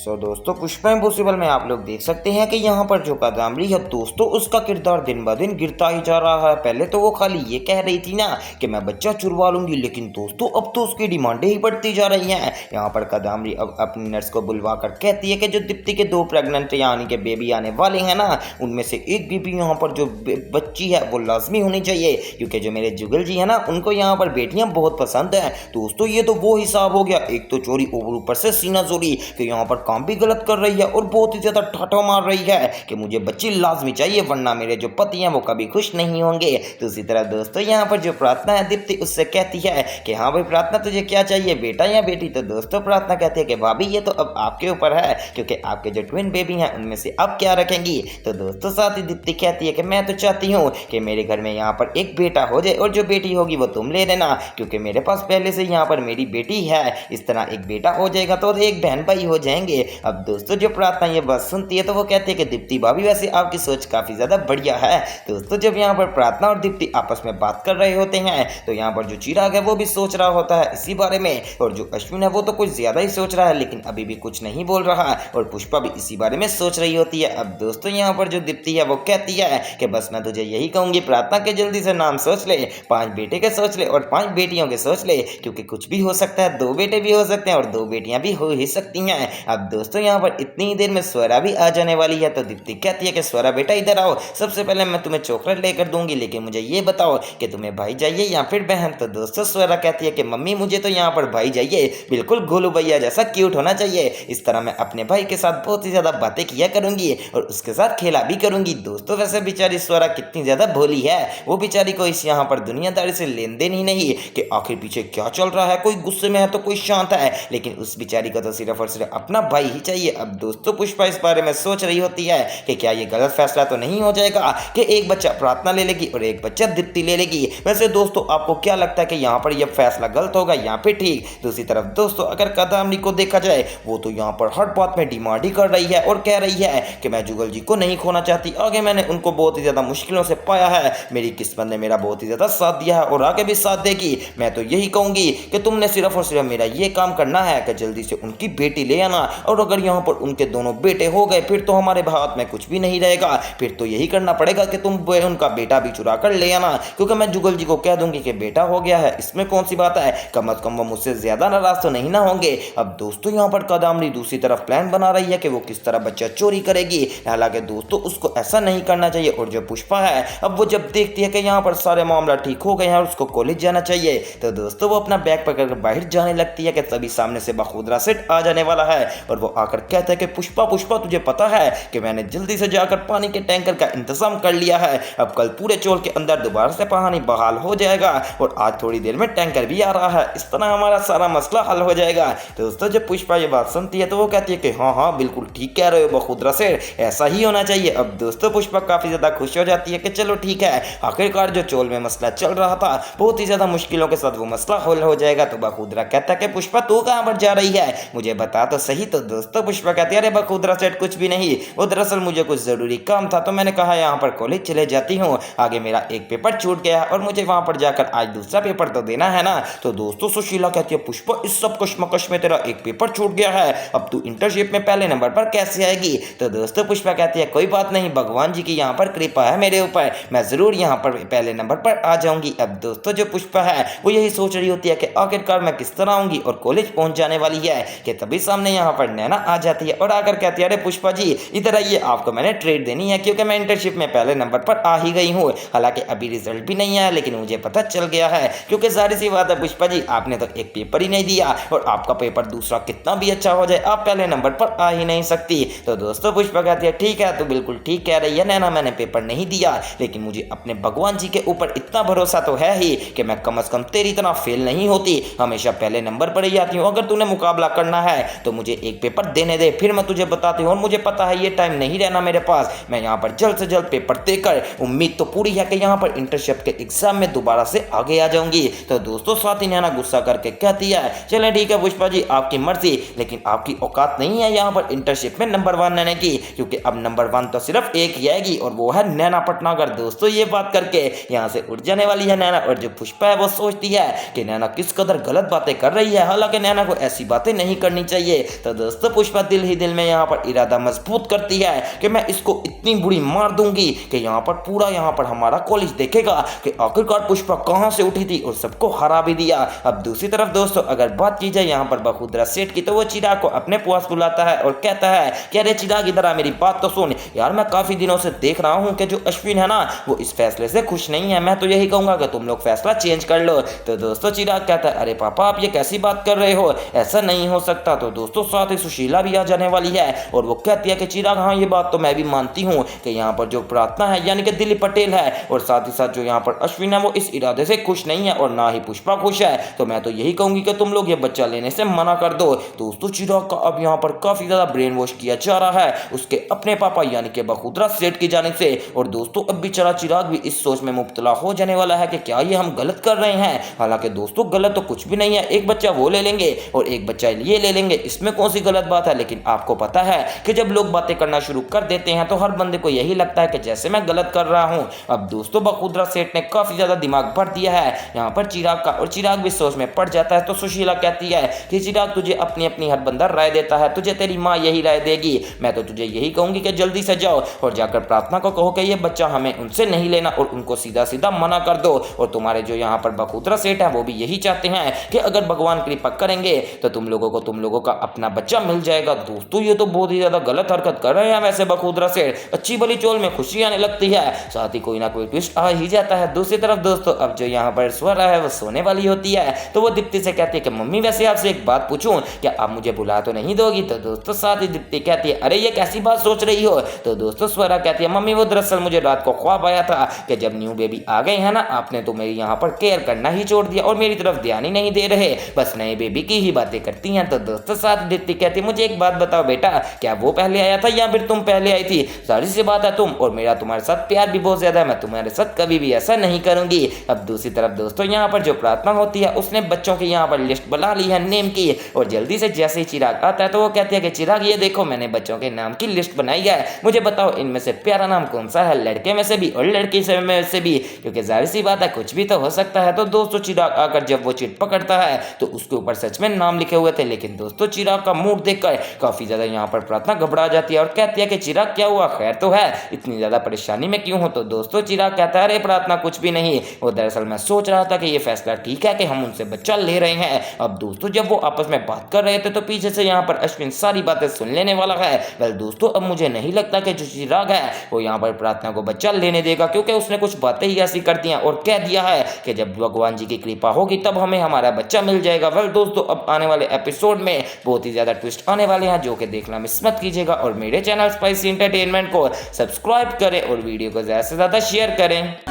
दोस्तों पुष्पा इम्पॉसिबल में आप लोग देख सकते हैं कि यहाँ पर जो कादम्बरी है दोस्तों उसका किरदार दिन ब दिन गिरता ही जा रहा है। पहले तो वो खाली ये कह रही थी ना कि मैं बच्चा चुरवा लूंगी, लेकिन दोस्तों अब तो उसकी डिमांडें ही बढ़ती जा रही हैं। यहाँ पर कादम्बरी अब अपनी नर्स को बुलवा कर कहती है कि जो दीप्ति के 2 प्रेग्नेंट यानी कि बेबी आने वाले हैं ना, उनमें से एक बेबी यहाँ पर जो बच्ची है वो लाजमी होनी चाहिए, क्योंकि जो मेरे जुगल जी है ना उनको यहाँ पर बेटियां बहुत पसंद है। दोस्तों ये तो वो हिसाब हो गया, एक तो चोरी और ऊपर से सीना चोरी कि यहाँ पर काम भी गलत कर रही है और बहुत ही ज्यादा ठाठा मार रही है कि मुझे बच्ची लाजमी चाहिए वरना मेरे जो पति हैं वो कभी खुश नहीं होंगे। दूसरी तरफ दोस्तों यहाँ पर जो प्रार्थना है दीप्ति उससे कहती है कि हाँ भाई प्रार्थना तुझे क्या चाहिए, बेटा या बेटी? तो दोस्तों प्रार्थना कहती है कि भाभी ये तो अब आपके ऊपर है, क्योंकि आपके जो ट्विन बेबी हैं उनमें से अब क्या रखेंगी? तो दोस्तों साथ ही दीप्ति कहती है कि मैं तो चाहती हूँ कि मेरे घर में यहाँ पर एक बेटा हो जाए और जो बेटी होगी वो तुम ले लेना, क्योंकि मेरे पास पहले से यहाँ पर मेरी बेटी है। इस तरह एक बेटा हो जाएगा तो एक बहन भाई हो जाएंगे। अब दोस्तों जो प्रार्थना ये बात सुनती है तो वो कहती है कि दीप्ति भाभी वैसे आपकी सोच काफी ज्यादा बढ़िया है। दोस्तों जब यहाँ पर प्रार्थना और दीप्ति आपस में बात कर रहे होते हैं तो यहाँ पर जो चिराग है वो भी सोच रहा होता है इसी बारे में, और जो अश्विन है वो तो कुछ ज्यादा ही सोच रहा है लेकिन अभी भी कुछ नहीं बोल रहा, और पुष्पा भी इसी बारे में सोच रही होती है। अब दोस्तों यहाँ पर जो दीप्ति है वो कहती है कि बस मैं तुझे यही कहूंगी प्रार्थना के जल्दी से नाम सोच ले, 5 बेटे के सोच ले और 5 बेटियों के सोच ले, क्योंकि कुछ भी हो सकता है, 2 बेटे भी हो सकते हैं और 2 बेटियां भी हो ही सकती हैं। अब दोस्तों यहाँ पर इतनी ही देर में स्वरा भी आ जाने वाली है, तो दीप्ति कहती है कि स्वरा बेटा इधर आओ, सबसे पहले मैं तुम्हें चॉकलेट लेकर दूंगी, लेकिन मुझे ये बताओ कि तुम्हें भाई चाहिए या फिर बहन? तो दोस्तों स्वरा कहती है कि मम्मी मुझे तो यहाँ पर भाई चाहिए, बिल्कुल गोलू भैया जैसा क्यूट होना चाहिए, इस तरह मैं अपने भाई के साथ बहुत ही ज्यादा बातें किया करूंगी और उसके साथ खेला भी करूंगी। दोस्तों वैसे बेचारी स्वरा कितनी ज्यादा भोली है, वो बेचारी को इस यहाँ पर दुनियादारी से लेन देन ही नहीं कि आखिर पीछे क्या चल रहा है, कोई गुस्से में है तो कोई शांत है, लेकिन उस बेचारी को तो सिर्फ और सिर्फ अपना भाई ही चाहिए। अब दोस्तों पुष्पा इस बारे में सोच रही होती है कि क्या ये गलत फैसला तो नहीं हो जाएगा कि एक बच्चा प्रार्थना ले लेगी और एक बच्चा दीप्ति ले लेगी? वैसे दोस्तों आपको क्या लगता है कि यहाँ पर यह फैसला गलत होगा या फिर ठीक? दूसरी तरफ दोस्तों अगर कादम्बरी को देखा जाए वो तो यहाँ पर हर बात में डिमांड ही कर रही है और कह रही है कि मैं जुगल जी को नहीं खोना चाहती, आगे मैंने उनको बहुत ही ज्यादा मुश्किलों से पाया है, मेरी किस्मत ने मेरा बहुत ही ज्यादा साथ दिया है और आगे भी साथ देगी। मैं तो यही कहूंगी कि तुमने सिर्फ और सिर्फ मेरा ये काम करना है कि जल्दी से उनकी बेटी ले आना, और अगर यहाँ पर उनके दोनों बेटे हो गए फिर तो हमारे हाथ में कुछ भी नहीं रहेगा, फिर तो यही करना पड़ेगा कि तुम उनका बेटा भी चुरा कर ले आना, क्योंकि मैं जुगल जी को कह दूंगी कि बेटा हो गया है, इसमें कौन सी बात है, कम से कम वो मुझसे ज्यादा नाराज तो नहीं ना होंगे। अब दोस्तों यहाँ पर कादम्बरी दूसरी तरफ प्लान बना रही है कि वो किस तरह बच्चा चोरी करेगी, हालांकि दोस्तों उसको ऐसा नहीं करना चाहिए। और जो पुष्पा है अब वो जब देखती है कि यहाँ पर सारे मामला ठीक हो गए हैं और उसको कॉलेज जाना चाहिए, तो दोस्तों वो अपना बैग पकड़कर बाहर जाने लगती है कि तभी सामने से बखुदरा सेठ आ जाने वाला है और वो आकर कहता है कि पुष्पा पुष्पा तुझे पता है कि मैंने जल्दी से जाकर पानी के टैंकर का इंतजाम कर लिया है, अब कल पूरे चोल के अंदर दोबारा से पानी बहाल हो जाएगा और आज थोड़ी देर में टैंकर भी आ रहा है, इस तरह हमारा सारा मसला हल हो जाएगा। दोस्तों जब पुष्पा ये बात सुनती है तो वो कहती है कि हाँ हाँ बिल्कुल ठीक कह रहे हो बखुदरा सेठ, ऐसा ही होना चाहिए। अब दोस्तों पुष्पा काफी ज्यादा खुश हो जाती है कि चलो ठीक है, आखिरकार जो चोल में मसला चल रहा था बहुत ही ज्यादा मुश्किलों के साथ वो मसला हल हो जाएगा। तो बखुदरा कहता है कि पुष्पा तू कहाँ पर जा रही है, मुझे बता तो सही। तो दोस्तों पुष्पा कहती है अरे बखुदरा सेठ कुछ भी नहीं, वो दरअसल मुझे कुछ जरूरी काम था तो मैंने कहा यहाँ पर कॉलेज चले जाती हूँ, आगे मेरा एक पेपर छूट गया और मुझे वहां पर जाकर आज दूसरा पेपर तो देना है ना। तो दोस्तों सुशीला कहती है पुष्पा इस सब कश्मकश में तेरा एक पेपर छूट गया है, अब तू इंटर्नशिप में पहले नंबर पर कैसे आएगी? तो दोस्तों पुष्पा कहती है कोई बात नहीं, भगवान जी की यहाँ पर कृपा है मेरे ऊपर, मैं जरूर यहाँ पर पहले नंबर पर आ जाऊंगी। अब दोस्तों जो पुष्पा है वो यही सोच रही होती है कि आखिरकार मैं किस तरह आऊंगी और कॉलेज पहुंच जाने वाली है कि तभी सामने यहाँ पर नैना आ जाती है और आकर कहती है अरे पुष्पा जी इधर आइए, आपको मैंने ट्रेड देनी है क्योंकि मैं इंटर्नशिप में पहले नंबर पर आ ही गई हूँ, हालांकि अभी रिजल्ट भी नहीं आया लेकिन मुझे पता चल गया है, क्योंकि जाहिर सी बात है पुष्पा जी आपने तो एक पेपर ही नहीं दिया और आपका पेपर दूसरा कितना भी अच्छा हो जाए आप पहले नंबर पर आ ही नहीं सकती। तो दोस्तों पुष्पा कहती है ठीक है तो बिल्कुल ठीक कह रही है नैना, मैंने पेपर नहीं दिया लेकिन मुझे अपने भगवान जी के ऊपर इतना भरोसा तो है ही कि मैं कम से कम तेरी तरह फेल नहीं होती, हमेशा पहले नंबर पर ही आती हूँ। अगर तूने मुकाबला करना है तो मुझे एक पेपर देने दे, फिर मैं तुझे बताती हूँ, और मुझे पता है ये टाइम नहीं रहना मेरे पास, मैं यहाँ पर जल्द से जल्द पेपर देकर उम्मीद तो पूरी है कि यहाँ पर इंटर्नशिप के एग्जाम में दोबारा से आगे आ जाऊंगी। तो दोस्तों साथ ही नैना गुस्सा करके कहती है चले ठीक है पुष्पा जी आपकी मर्जी, लेकिन आपकी औकात नहीं है यहाँ पर इंटर्नशिप में नंबर 1 लेने की, क्योंकि अब नंबर 1 तो सिर्फ एक ही आएगी और वो है नैना पटनागर। दोस्तों ये बात करके यहाँ से उठ जाने वाली है नैना, और जो पुष्पा है वो सोचती है कि नैना किस कदर गलत बातें कर रही है, हालांकि नैना को ऐसी बातें नहीं करनी चाहिए। तो दोस्तों पुष्पा दिल ही दिल में यहाँ पर इरादा मजबूत करती है कि मैं इसको इतनी बुरी मार दूंगी कि यहाँ पर पूरा यहाँ पर हमारा कॉलेज देखेगा कि आखिरकार पुष्पा कहाँ से उठी थी और सबको हरा भी दिया। अब दूसरी तरफ दोस्तों अगर बात की जाए यहाँ पर बखुदरा सेठ की, तो वो चिराग को अपने पास बुलाता है और कहता है कि अरे चिराग इधर आ, मेरी बात तो सुन यार, मैं काफी दिनों से देख रहा हूँ कि जो अश्विन है ना वो इस फैसले से खुश नहीं है। मैं तो यही कहूंगा कि तुम लोग फैसला चेंज कर लो। तो दोस्तों चिराग कहता है अरे पापा आप ये कैसी बात कर रहे हो, ऐसा नहीं हो सकता। तो दोस्तों साथ ही सुशीला भी आ जाने वाली है और वो कहती है कि चिराग हाँ ये बात तो मैं भी मानती हूँ कि यहाँ पर जो प्रार्थना है यानी कि दिलीप पटेल है और साथ ही साथ जो यहाँ पर अश्विन है वो इस इरादे से खुश नहीं है और ना ही पुष्पा खुश है। तो मैं तो यही कहूंगी कि तुम लोग ये बच्चा लेने से मना कर दो। दोस्तों चिराग का अब यहाँ पर काफी ज्यादा ब्रेन वॉश किया जा रहा है उसके अपने पापा यानी कि बखुदरा सेठ की जानिब से। और दोस्तों अब बेचारा चिराग भी इस सोच में मुब्तला हो जाने वाला है कि क्या ये हम गलत कर रहे हैं। हालांकि दोस्तों गलत तो कुछ भी नहीं है, एक बच्चा वो ले लेंगे और एक बच्चा ये ले लेंगे, इसमें कौन सी गलत बात है। लेकिन आपको पता है कि जब लोग बातें करना शुरू कर देते हैं तो हर बंदे को यही लगता है कि जैसे मैं गलत कर रहा हूं। अब दोस्तों बखुदरा सेठ ने काफी ज्यादा दिमाग भर दिया है यहाँ पर चिराग का और चिराग भी सोच में पड़ जाता है। तो सुशीला कहती है कि चिराग तुझे अपनी अपनी हर बंदा राय देता है, तुझे तेरी माँ यही राय देगी, मैं तो तुझे यही कहूंगी कि जल्दी से जाओ और जाकर प्रार्थना को कहो कि ये बच्चा हमें उनसे नहीं लेना और उनको सीधा सीधा मना कर दो। और तुम्हारे जो यहाँ पर बखुदरा सेठ है वो भी यही चाहते हैं कि अगर भगवान कृपा करेंगे तो तुम लोगों का अपना बच्चा मिल जाएगा। दोस्तों ये तो बहुत ही ज्यादा गलत हरकत कर रहे हैं वैसे बखुदरा सेठ, अच्छी भली चोल में खुशी आने लगती है, साथ ही कोई ना कोई ट्विस्ट आ ही जाता है। दूसरी तरफ दोस्तों अब जो यहाँ पर स्वरा है वो सोने वाली होती है तो वो दीप्ति से कहती है कि मम्मी वैसे आपसे एक बात पूछूं, क्या आप मुझे बुला तो नहीं दोगी। तो दोस्तों साथ ही दीप्ति कहती है अरे ये कैसी बात सोच रही हो। तो दोस्तों स्वरा कहती है मम्मी वो दरअसल मुझे रात को ख्वाब आया था कि जब न्यू बेबी आ गए हैं ना आपने तो मेरी यहाँ पर केयर करना ही छोड़ दिया और मेरी तरफ ध्यान ही नहीं दे रहे, बस नए बेबी की ही बातें करती हैं। तो दोस्तों साथ दीप्ति कहती है मुझे एक बात बताओ बेटा, क्या वो पहले आया था या फिर तुम पहले आई थी। सारी सी बात है तुम और मेरा तुम्हारे साथ प्यार भी बहुत ज्यादा है, मैं तुम्हारे साथ कभी भी ऐसा नहीं करूंगी। अब दूसरी तरफ दोस्तों यहाँ पर जो प्रार्थना होती है उसने बच्चों की यहाँ पर लिस्ट बना ली है नेम की और जल्दी से जैसे ही चिराग आता है तो वो कहती है कि चिराग ये देखो मैंने बच्चों के नाम की लिस्ट बनाई है, मुझे बताओ इनमें से प्यारा नाम कौन सा है, लड़के में से भी और लड़की में से भी, क्योंकि जाहिर सी बात है कुछ भी तो हो सकता है। तो दोस्तों चिराग आकर जब वो चिट पकड़ता है तो उसके ऊपर सच में नाम लिखे हुए थे। लेकिन दोस्तों चिराग का मूड देखकर काफी ज्यादा यहाँ पर प्रार्थना घबरा जाती है और कहती है कि चिराग क्या हुआ, खैर तो है, इतनी ज्यादा परेशानी में क्यों हो। तो दोस्तों चिराग कहता है अरे प्रार्थना कुछ भी नहीं, वो दरअसल मैं सोच रहा था कि ये फैसला ठीक है कि हम उनसे बच्चा ले रहे हैं। अब दोस्तों जब वो आपस में बात कर रहे थे तो पीछे से यहाँ पर अश्विन सारी बातें सुन लेने वाला है। वेल दोस्तों अब मुझे नहीं लगता कि जो चिराग है वो यहाँ पर प्रार्थना को बच्चा लेने देगा, क्योंकि उसने कुछ बातें ही ऐसी कर दी और कह दिया है कि जब भगवान जी की कृपा होगी तब हमें हमारा बच्चा मिल जाएगा। वेल दोस्तों अब आने वाले एपिसोड में बहुत ही ज्यादा ट्विस्ट आने वाले हैं जो कि देखना मिस मत कीजिएगा और मेरे चैनल स्पाइसी एंटरटेनमेंट को सब्सक्राइब करें और वीडियो को ज्यादा से ज्यादा शेयर करें।